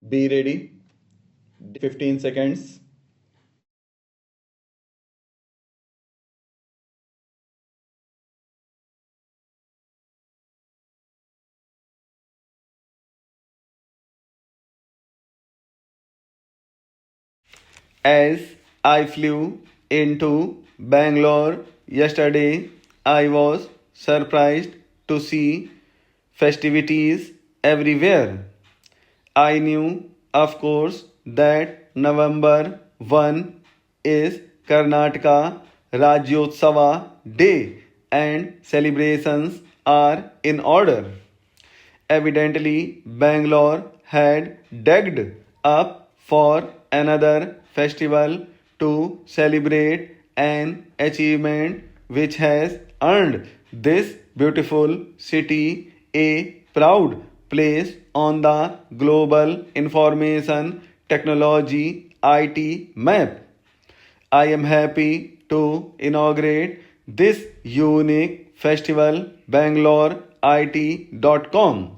Be ready. 15 seconds. As I flew into Bangalore yesterday, I was surprised to see festivities everywhere. I knew, of course, that November 1 is Karnataka Rajyotsava Day and celebrations are in order. Evidently, Bangalore had dug up for another festival to celebrate an achievement which has earned this beautiful city a proud place on the global information technology IT map. I am happy to inaugurate this unique festival BangaloreIT.com.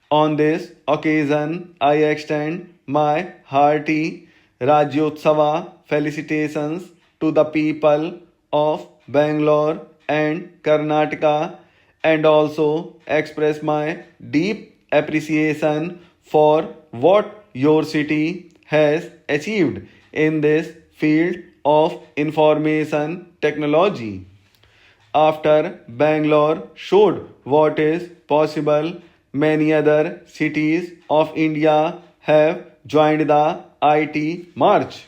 On this occasion, I extend my hearty Rajyotsava felicitations to the people of Bangalore and Karnataka and also express my deep appreciation for what your city has achieved in this field of information technology. After Bangalore showed what is possible, many other cities of India have joined the IT march.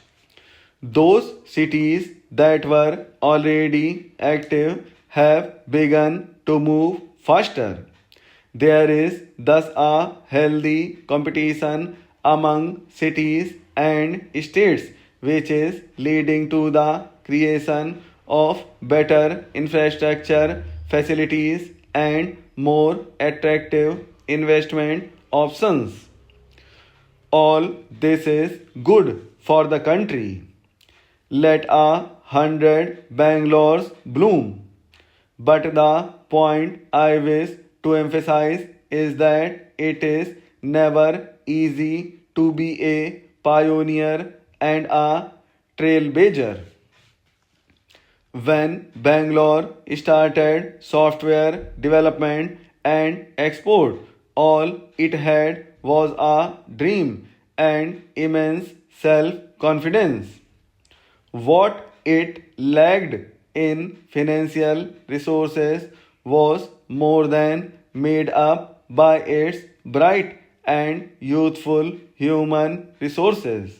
Those cities that were already active have begun to move faster. There is thus a healthy competition among cities and states, which is leading to the creation of better infrastructure facilities and more attractive investment options. All this is good for the country. Let 100 Bangalore's bloom. But the point I wish to emphasize is that it is never easy to be a pioneer and a trailblazer. When Bangalore started software development and export, all it had was a dream and immense self confidence. What it lacked in financial resources was more than made up by its bright and youthful human resources.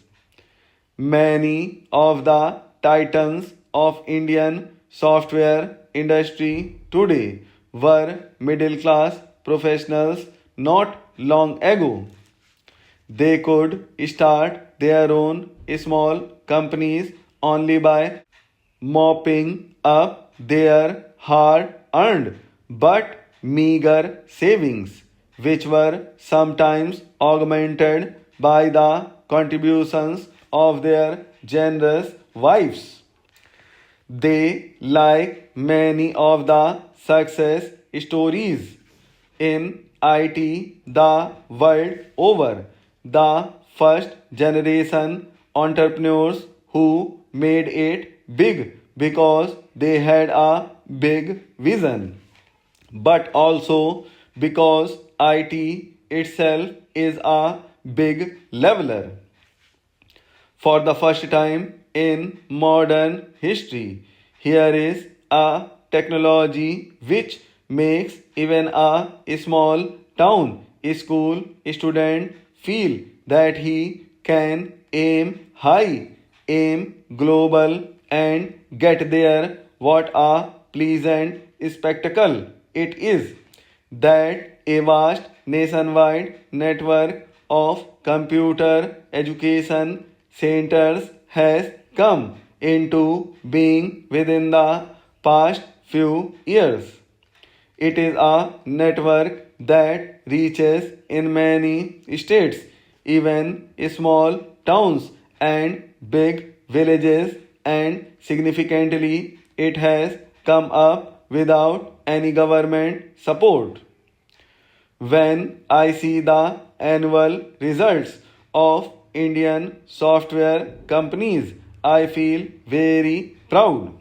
Many of the titans of Indian software industry today were middle class professionals not long ago. They could start their own small companies only by mopping up their hard earned but meager savings, which were sometimes augmented by the contributions of their generous wives. They, like many of the success stories in IT the world over, the first generation entrepreneurs who made it big because they had a big vision, but also because IT itself is a big leveler. For the first time in modern history, here is a technology which makes even a small town school student feel that he can aim high, aim global, and get there. What a pleasant spectacle it is that a vast nationwide network of computer education centers has come into being within the past few years. It is a network that reaches in many states, even small towns and big villages, and significantly, it has come up without any government support. When I see the annual results of Indian software companies. I feel very proud.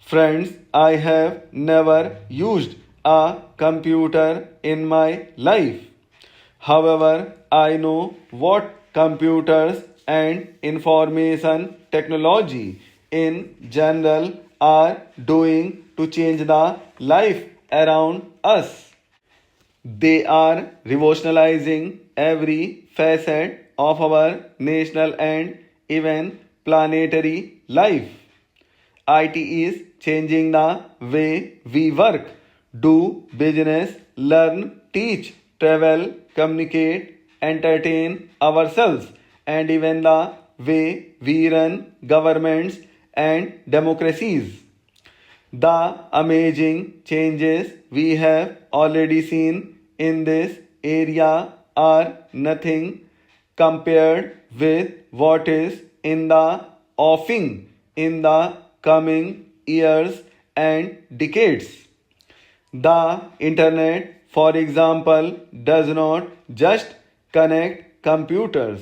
Friends, I have never used a computer in my life. However, I know what computers and information technology in general are doing to change the life around us. They are revolutionizing every facet of our national and even planetary life. IT is changing the way we work, do business, learn, teach, travel, communicate, entertain ourselves, and even the way we run governments and democracies. The amazing changes we have already seen in this area are nothing compared with what is in the offing in the coming years and decades. The internet, for example, does not just connect computers,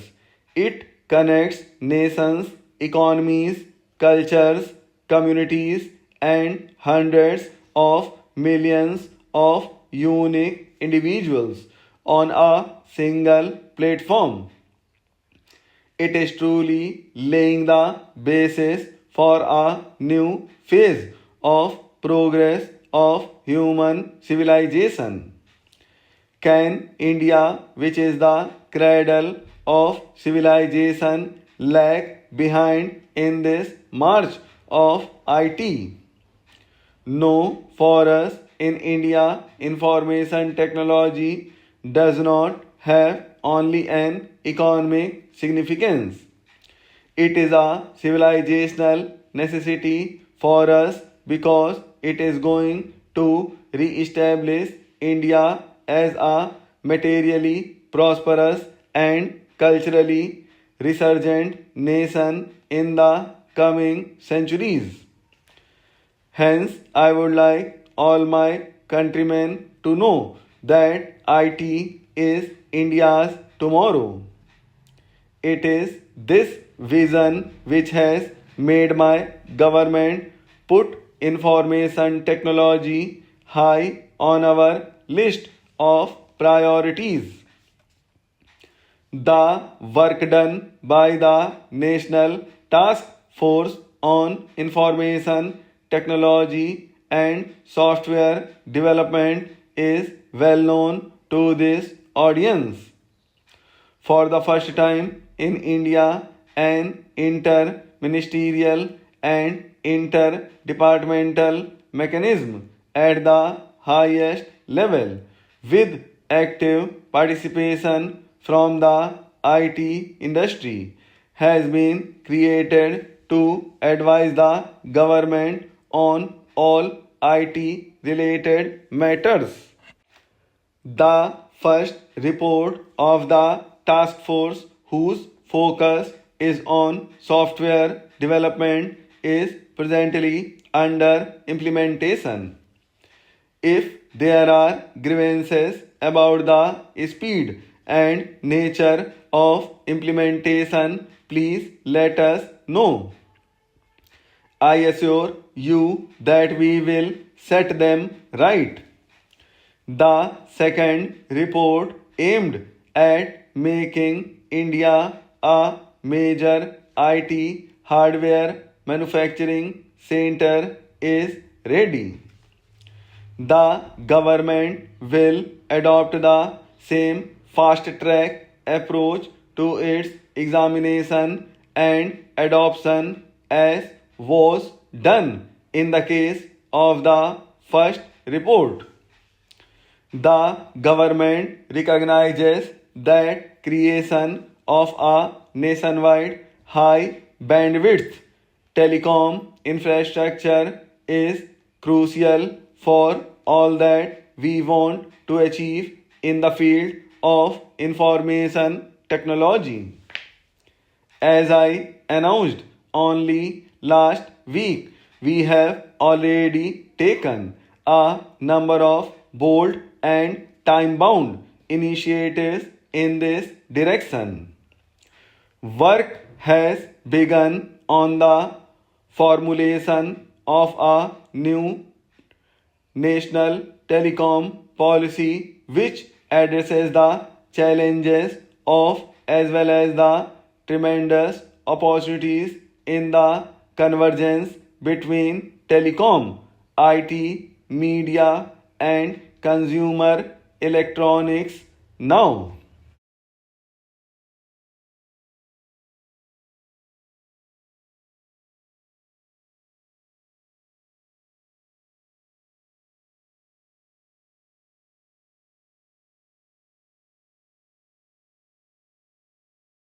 it connects nations, economies, cultures, communities, and hundreds of millions of unique individuals on a single platform. It is truly laying the basis for a new phase of progress of human civilization. Can India, which is the cradle of civilization, lag behind in this march of IT? No, for us in India, information technology does not have only an economic significance. It is a civilizational necessity for us because it is going to re establish India as a materially prosperous and culturally resurgent nation in the coming centuries. Hence, I would like all my countrymen to know that IT is India's tomorrow. It is this vision which has made my government put information technology high on our list of priorities. The work done by the National Task Force on Information Technology and Software Development is well known to this audience. For the first time in India, an inter-ministerial and interdepartmental mechanism at the highest level with active participation from the IT industry has been created to advise the government on all IT related matters. The first report of the task force, whose focus is on software development, is presently under implementation. If there are grievances about the speed and nature of implementation, please let us know. I assure you that we will set them right. The second report aimed at making India a major IT hardware manufacturing center is ready. The government will adopt the same fast track approach to its examination and adoption as was done in the case of the first report. The government recognizes that creation of a nationwide high bandwidth telecom infrastructure is crucial for all that we want to achieve in the field of information technology. As I announced only last week, we have already taken a number of bold and time bound initiatives in this direction. Work has begun on the formulation of a new national telecom policy which addresses the challenges of as well as the tremendous opportunities in the convergence between telecom, IT, media, and consumer electronics. Now,